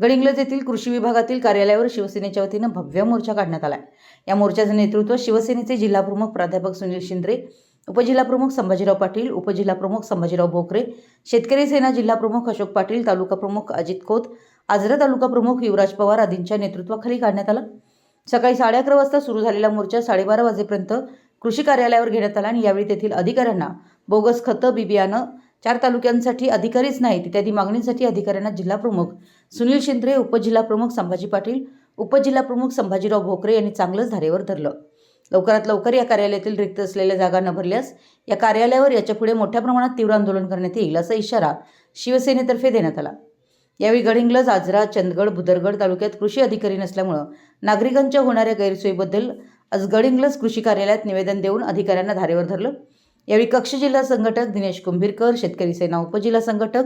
गडिंग्लज येथील कृषी विभागातील कार्यालयावर शिवसेनेच्या वतीनं भव्य मोर्चा काढण्यात आला. या मोर्चाचे नेतृत्व शिवसेनेचे जिल्हाप्रमुख प्राध्यापक सुनील शिंद्रे, उपजिल्हाप्रमुख संभाजीराव पाटील, उपजिल्हाप्रमुख संभाजीराव भोकरे, शेतकरी सेना जिल्हाप्रमुख अशोक पाटील, तालुका प्रमुख अजित खोत, आजरा तालुका प्रमुख युवराज पवार आदींच्या नेतृत्वाखाली काढण्यात आला. सकाळी 11:30 वाजता सुरू झालेला मोर्चा 12:30 वाजेपर्यंत कृषी कार्यालयावर घेण्यात आला आणि यावेळी तेथील अधिकाऱ्यांना बोगस खतं, बियाणं, 4 तालुक्यांसाठी अधिकारीच नाहीत इत्यादी मागणीसाठी अधिकाऱ्यांना जिल्हाप्रमुख सुनील शिंद्रे, उपजिल्हाप्रमुख संभाजी पाटील, उपजिल्हाप्रमुख संभाजीराव भोकरे यांनी चांगलंच धारेवर धरलं. लवकरात लवकर या कार्यालयातील रिक्त असलेल्या जागा न भरल्यास या कार्यालयावर याच्यापुढे मोठ्या प्रमाणात तीव्र आंदोलन करण्यात येईल असा इशारा शिवसेनेतर्फे देण्यात आला. यावेळी गडिंग्लज, आजरा, चंदगड, भुदरगड तालुक्यात कृषी अधिकारी नसल्यामुळे नागरिकांच्या होणाऱ्या गैरसोयीबद्दल आज गडिंग्लज कृषी कार्यालयात निवेदन देऊन अधिकाऱ्यांना धारेवर धरलं. यावेळी कक्ष जिल्हा संघटक दिनेश कुंभीरकर, शेतकरी सेना उपजिल्हा संघटक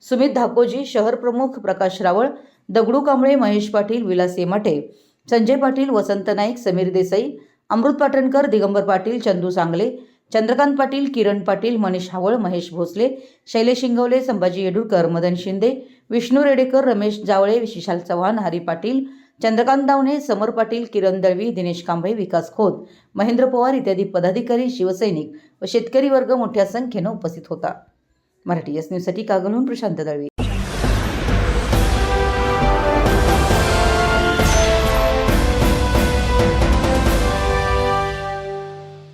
सुमित धाकोजी, शहर प्रमुख प्रकाश रावळ, दगडू कांबळे, महेश पाटील, विलास येमाटे, संजय पाटील, वसंत नाईक, समीर देसाई, अमृत पाटणकर, दिगंबर पाटील, चंदू सांगले, चंद्रकांत पाटील, किरण पाटील, मनीष हावळ, महेश भोसले, शैलेश शिंगवले, संभाजी येडुरकर, मदन शिंदे, विष्णू रेडेकर, रमेश जावळे, विशाल चव्हाण, हरी पाटील, चंद्रकांत दावणे, समर पाटील, किरण दळवी, दिनेश कांबळे, विकास खोत, महेंद्र पवार इत्यादी पदाधिकारी, शिवसैनिक व शेतकरी वर्ग मोठ्या संख्येनं उपस्थित होता. मराठी एस न्यूजसाठी कागलहून प्रशांत दळवी.